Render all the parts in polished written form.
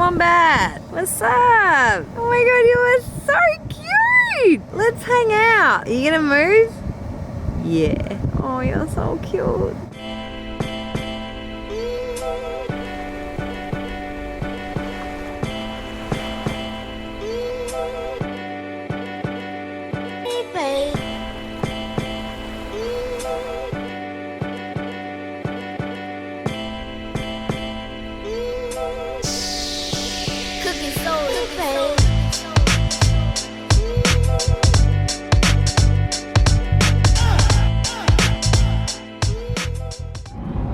Wombat. What's up? Oh my god, you are so cute. Let's hang out. Are you gonna move? Yeah. Oh, you're so cute.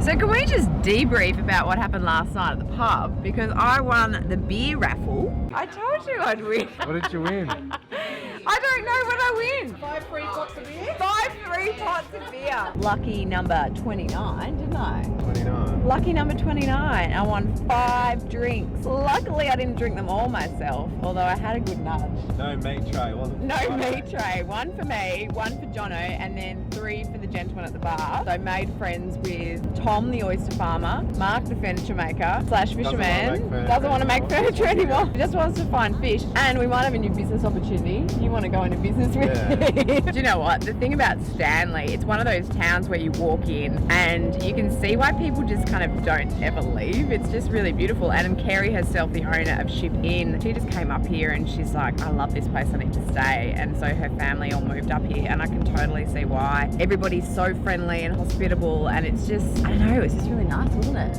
So can we just debrief about what happened last night at the pub? Because I won the beer raffle. I told you I'd win. What did you win? I don't know what I win. 5 free pots of beer? 5 free pots of beer. Lucky number 29, didn't I? 29. Lucky number 29. I won 5 drinks. Luckily I didn't drink them all myself, although I had a good nudge. No meat tray, was it? No meat tray. 1 for me, 1 for Jono, and then 3 for the gentleman at the bar. So I made friends with Tom, the oyster farmer, Mark, the furniture maker / fisherman. Doesn't want to make furniture anymore. He just wants to find fish. And we might have a new business opportunity. You want to go into business with me? Do you know what? The thing about Stanley, it's one of those towns where you walk in and you can see why people just kind of don't ever leave. It's just really beautiful. And Kerry herself, the owner of Ship Inn, she just came up here and she's like, I love this place, I need to stay. And so her family all moved up here, and I can totally see why. Everybody's so friendly and hospitable, and it's just, I don't know, it's just really nice, wasn't it?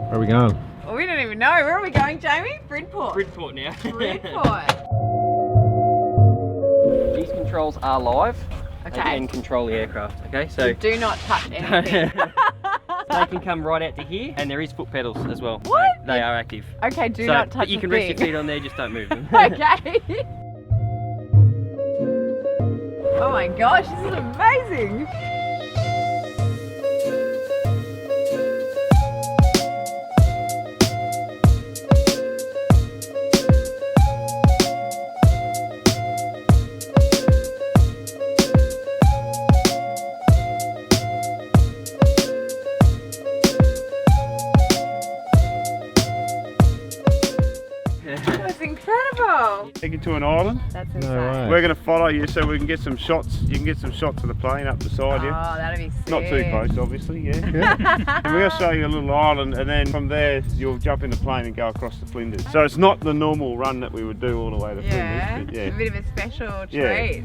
Where are we going? Well, we don't even know. Where are we going, Jamie? Bridport. Bridport now. Bridport. These controls are live. Okay. They can control the aircraft. Okay, so Do not touch anything. they can come right out to here, and there is foot pedals as well. What? They are active. Okay, do So not touch you the can rest your thing. feet on there, just don't move them. Okay. Oh my gosh, this is amazing. That's incredible. Take you to an island. That's No insane. way. We're going to follow you so we can get some shots. You can get some shots of the plane up beside you. Oh, that'd be sick. Not too close, obviously, yeah. And we'll show you a little island, and then from there you'll jump in the plane and go across the Flinders. So it's not the normal run that we would do all the way to Yeah, Flinders. But it's a bit of a special Yeah. treat.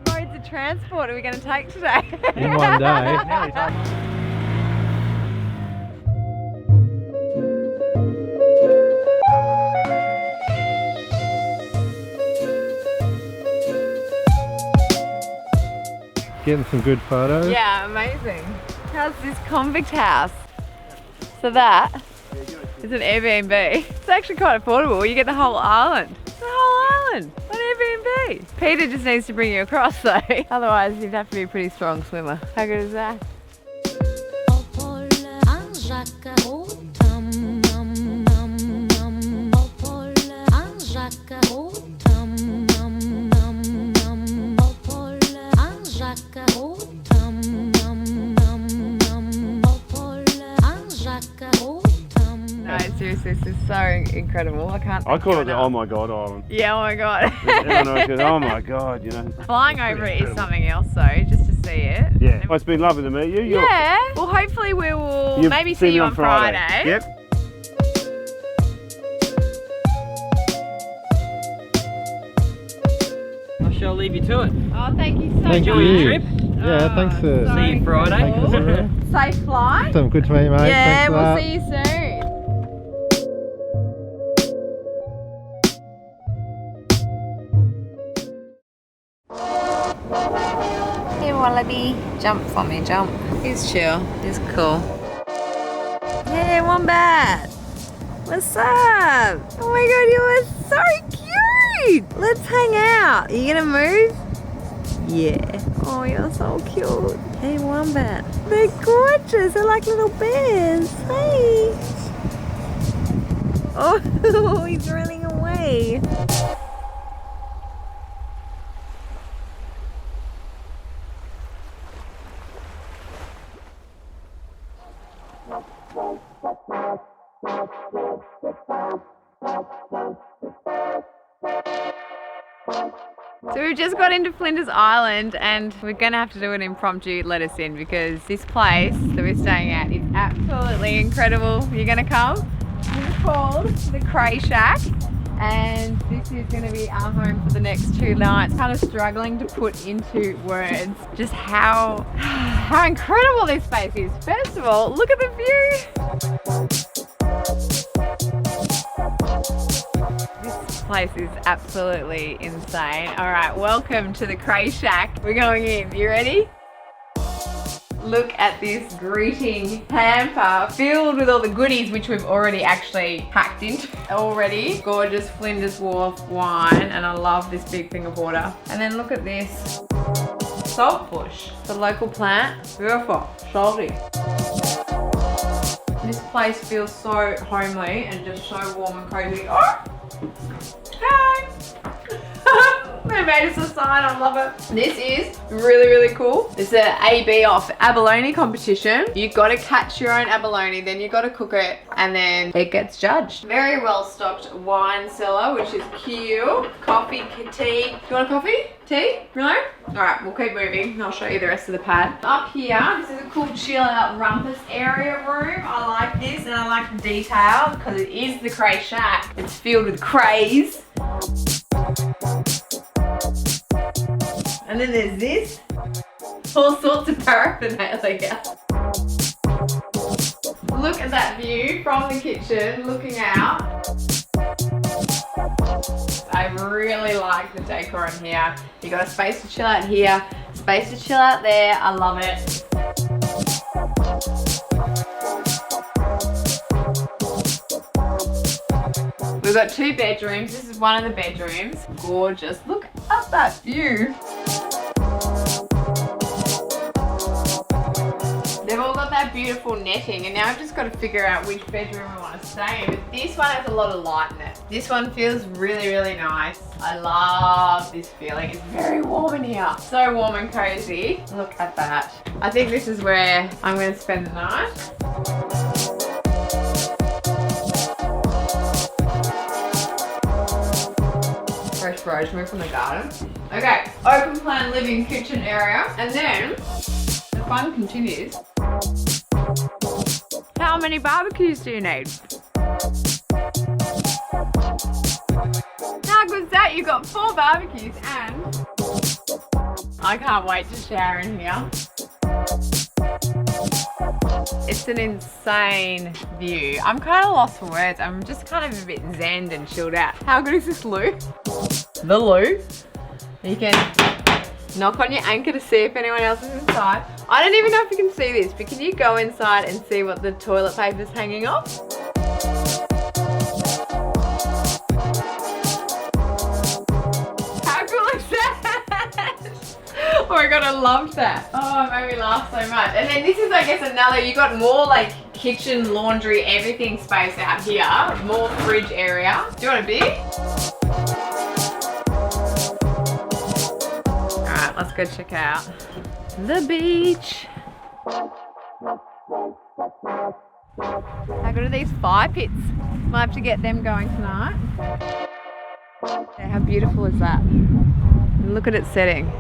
Modes of transport are we going to take today? In one day. Getting some good photos. Yeah, amazing. How's this convict house? So that is an Airbnb. It's actually quite affordable. You get the whole island. The whole island on Airbnb. Peter just needs to bring you across though. Otherwise you'd have to be a pretty strong swimmer. How good is that? No, seriously, this is so incredible. I can't. I thank call you it the enough. Oh My God Island. Yeah, oh my god. Everyone always goes, oh my God, you know. Flying over it is something else though, just to see it. Yeah. Well, it's been lovely to meet you. Yeah. Well, hopefully we will You'll maybe see me you on Friday. Yep. I shall leave you to it. Oh, thank you so much. Thank Enjoy your you. trip. Yeah, thanks for... so See you Friday. cool. Safe flight. Some good to meet you, mate. Yeah, Thanks for we'll that. see you soon. wallaby. Jump for me, jump. He's chill. He's cool. Hey, Wombat. What's up? Oh my god, you are so cute. Let's hang out. Are you gonna move? Yeah. Oh, you're so cute. Hey, Wombat. They're gorgeous. They're like little bears. Hey. Oh, he's running away. So we've just got into Flinders Island and we're gonna have to do an impromptu let us in because this place that we're staying at is absolutely incredible. You're gonna come? It's called the Cray Shack and this is gonna be our home for the next 2 nights. Kind of struggling to put into words just how incredible this space is. First of all, look at the view. This place is absolutely insane. All right, welcome to the Cray Shack. We're going in. You ready? Look at this greeting hamper filled with all the goodies which we've already actually packed into already. Gorgeous Finders Wharf wine, and I love this big thing of water. And then look at this salt bush, the local plant. Beautiful, salty. This place feels so homely and just so warm and cozy. Oh! Hi! They made us a sign, I love it. This is really, really cool. It's an AB off abalone competition. You've got to catch your own abalone, then you've got to cook it, and then it gets judged. Very well stocked wine cellar, which is cute. Coffee, tea. You want a coffee? Tea? No? Alright, we'll keep moving. I'll show you the rest of the pad. Up here, this is a cool chill out rumpus area room. I like this and I like the detail because it is the Cray Shack. It's filled with crays. And then there's this. All sorts of paraphernalia. Look at that view from the kitchen looking out. I really like the decor in here. You got a space to chill out here, space to chill out there. I love it. We've got 2 bedrooms. This is one of the bedrooms. Gorgeous. Look at that view. They've all got that beautiful netting, and now I've just got to figure out which bedroom we want to stay in. But this one has a lot of light in it. This one feels really, really nice. I love this feeling. It's very warm in here. So warm and cozy. Look at that. I think this is where I'm going to spend the night. Fresh rosemary from the garden. Okay, open plan living kitchen area, and then the fun continues. How many barbecues do you need? How good's that? You got 4 barbecues and I can't wait to shower in here. It's an insane view. I'm kind of lost for words. I'm just kind of a bit zen and chilled out. How good is this loo? The loo. You can knock on your anchor to see if anyone else is inside. I don't even know if you can see this, but can you go inside and see what the toilet paper's hanging off? How cool is that? Oh my god, I loved that. Oh, it made me laugh so much. And then this is, I guess, another, you got more like kitchen, laundry, everything space out here. More fridge area. Do you want a beer? Alright, let's go check out the beach. How good are these fire pits? Might have to get them going tonight. Yeah, how beautiful is that? Look at it setting.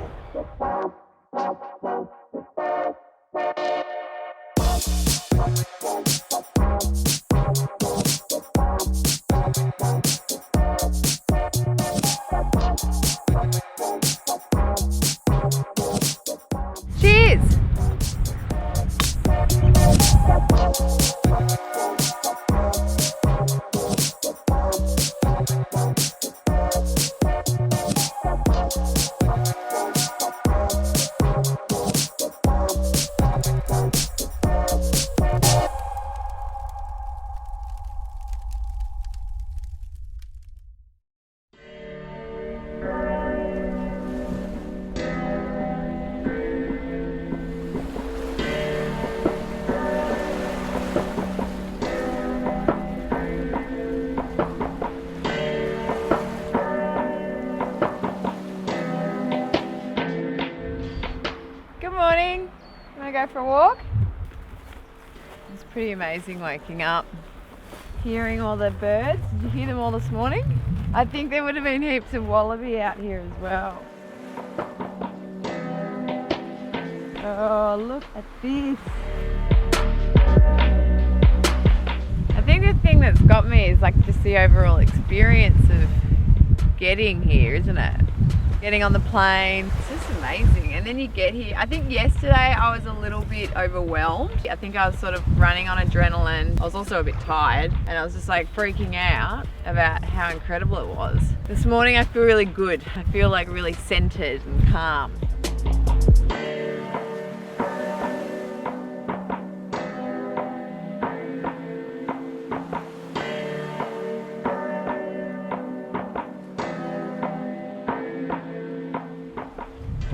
Cheers! go for a walk? It's pretty amazing waking up, hearing all the birds. Did you hear them all this morning? I think there would have been heaps of wallaby out here as well. Oh, look at this. I think the thing that's got me is like just the overall experience of getting here, isn't it? Getting on the plane, it's just amazing. And then you get here. I think yesterday I was a little bit overwhelmed. I think I was sort of running on adrenaline. I was also a bit tired and I was just like freaking out about how incredible it was. This morning I feel really good. I feel like really centered and calm.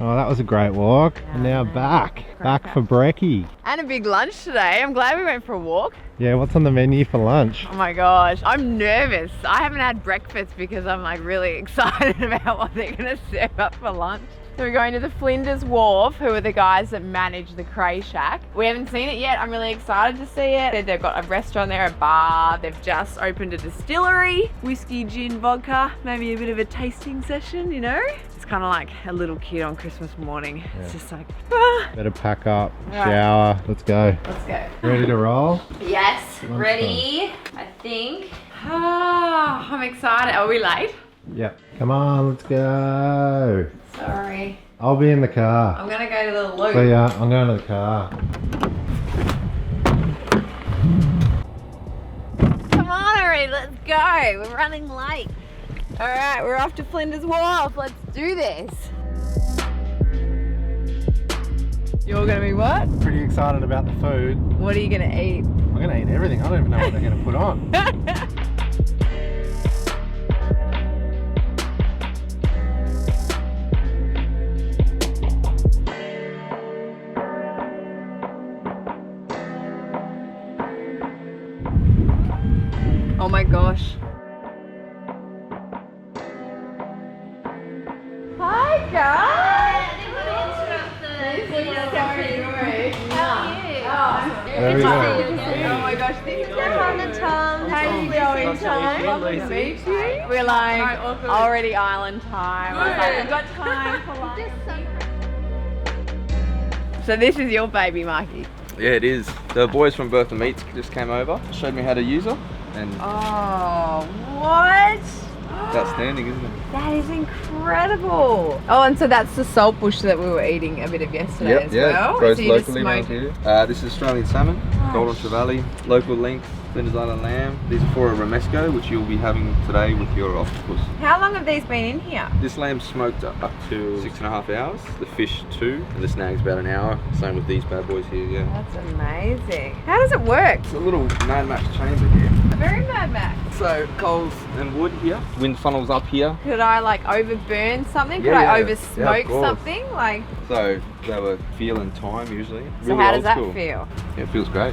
Oh, that was a great walk. And now back for brekkie. And a big lunch today. I'm glad we went for a walk. Yeah, what's on the menu for lunch? Oh my gosh, I'm nervous. I haven't had breakfast because I'm like really excited about what they're gonna serve up for lunch. So we're going to the Flinders Wharf, who are the guys that manage the Cray Shack. We haven't seen it yet. I'm really excited to see it. They've got a restaurant there, a bar. They've just opened a distillery. Whiskey, gin, vodka, maybe a bit of a tasting session, you know? It's kind of like a little kid on Christmas morning. Yeah. It's just like, ah. Better pack up, shower, let's go. Let's go. Ready to roll? Yes, ready, I think. Ah, I'm excited. Are we late? Yep. Come on, let's go. Sorry. I'll be in the car. I'm gonna go to the loop. See ya, I'm going to the car. Come on, Ari, let's go. We're running late. All right, we're off to Flinders Wharf. Let's do this. You're gonna be what? Pretty excited about the food. What are you gonna eat? I'm gonna eat everything. I don't even know what they're gonna put on. Oh my gosh. Hi guys! There we go. Oh my gosh, this is Tom. How are you going, Tom? Lovely to meet you. We're like already island time. We're like, we've got time for lunch. So this is your baby, Mikey. Yeah, it is. The boys from Birth and Meats just came over, showed me how to use her, and oh, what? it's outstanding, isn't it? That is incredible. Oh, and so that's the saltbush that we were eating a bit of yesterday as well. Grows so you just locally around smoke here. This is Australian salmon, golden trevally, local link, Flinders Island lamb. These are for a romesco, which you'll be having today with your octopus. How long have these been in here? This lamb's smoked up to 6.5 hours, the fish 2, and the snag's about an hour. Same with these bad boys here, yeah. That's amazing. How does it work? It's a little Mad Max chamber here. A very Mad Max. So coals and wood here, wind funnels up here. Could I like overburn something? Could Yeah, I yeah. over Yeah, smoke of course. something? Like, So they were feeling time usually. so Really how old does that school. feel? Yeah, it feels great.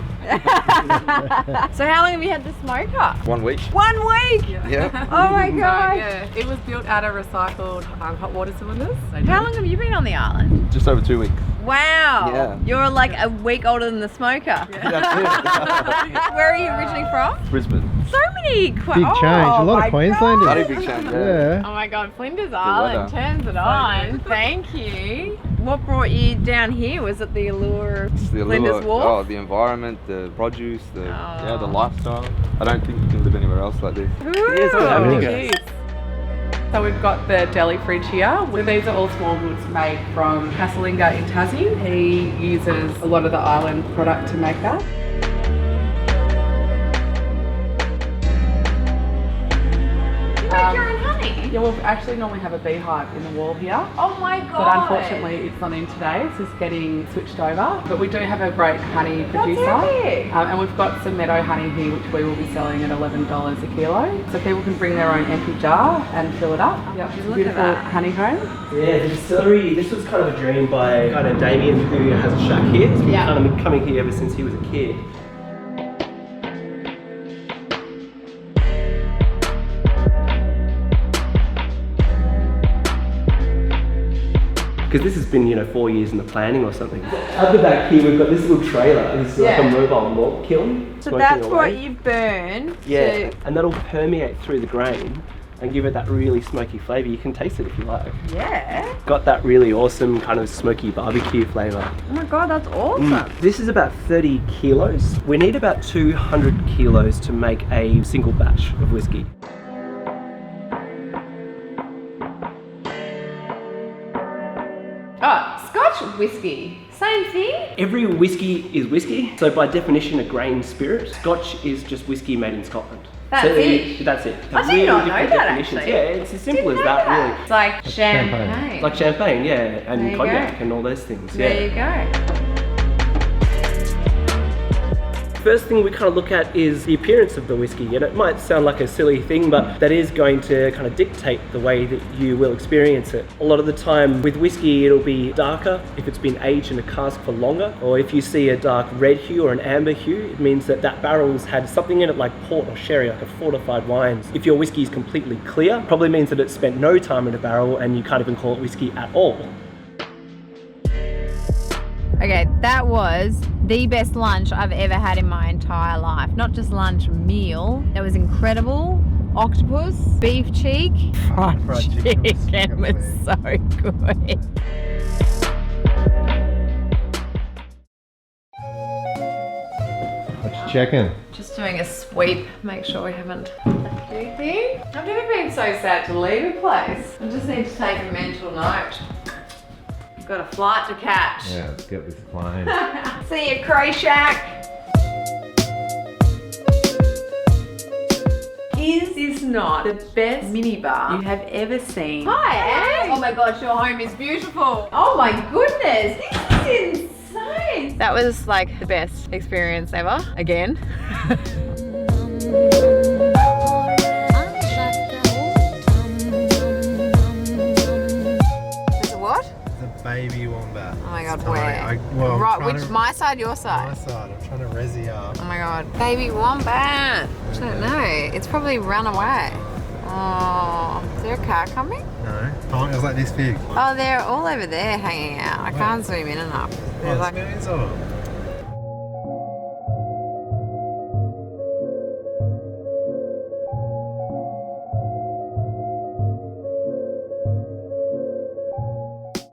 So how long have you had the smoker? 1 week. 1 week? Yeah. Oh my So, god. yeah, it was built out of recycled hot water cylinders. How long have you been on the island? Just over 2 weeks. Wow. Yeah. You're like a week older than the smoker. That's Where are you originally from? it. Brisbane. So many Big change. A lot of Queenslanders. Bloody big change. Yeah. Oh my god, Flinders Island weather. turns it on. Thank you. What brought you down here? Was it the allure of It's the Flinders allure, Wharf? oh, the environment, the produce, the Oh. the lifestyle. I don't think you can live anywhere else like this. Yes, So we've got the deli fridge here. These are all small goods made from Castlelinga in Tassie. He uses a lot of the island product to make that. You make your own honey? Yeah, we'll actually normally have a beehive in the wall here. Oh my god. But unfortunately it's not in today, it's just getting switched over. But we do have a great honey producer. epic. And we've got some meadow honey here which we will be selling at $11 a kilo. So people can bring their own empty jar and fill it up. Yep, it's a Look at beautiful that. honeycomb. Yeah, the distillery, this was kind of a dream by kind of Damien, who has a shack here. He's been Yeah. kind of coming here ever since he was a kid. because this has been, 4 years in the planning or something. At the back here, we've got this little trailer. This is like a mobile malt kiln. So that's what you burn. Yeah, and that'll permeate through the grain and give it that really smoky flavour. You can taste it if you like. Yeah. Got that really awesome kind of smoky barbecue flavour. Oh my god, that's awesome. This is about 30 kilos. We need about 200 kilos to make a single batch of whiskey. Oh, Scotch whiskey. Same thing? Every whiskey is whiskey, so by definition a grain spirit. Scotch is just whiskey made in Scotland. That's it? That's it. I did not know that definitions. actually. Yeah, it's as simple as that, really. It's like champagne. Like champagne, yeah, and There you cognac go. and all those things. There you go. First thing we kind of look at is the appearance of the whiskey, and it might sound like a silly thing, but that is going to kind of dictate the way that you will experience it. A lot of the time with whiskey, it'll be darker if it's been aged in a cask for longer, or if you see a dark red hue or an amber hue, it means that that barrel's had something in it like port or sherry, like a fortified wine. If your whiskey is completely clear, probably means that it's spent no time in a barrel and you can't even call it whiskey at all. Okay, that was the best lunch I've ever had in my entire life. Not just lunch, meal. That was incredible. Octopus, beef cheek, fried chicken was so good. What you checking? Just doing a sweep, make sure we haven't left anything. I've never been so sad to leave a place. I just need to take a mental note. Got a flight to catch. Yeah, let's get this plane. See you, Cray Shack. Is this not the best minibar you have ever seen? Hi, Anne. Oh my gosh, your home is beautiful. Oh my goodness, this is insane. That was like the best experience ever, again. Baby wombat. Oh my god, It's tiny. where? Right, which, my side, your My side? side. I'm trying to resi up. Oh my god. Baby wombat. I don't know. It's probably run away. Oh, is there a car coming? No. Oh, it was like this big. Oh, they're all over there hanging out. I can't zoom in enough. Oh, They're there's like, millions of them.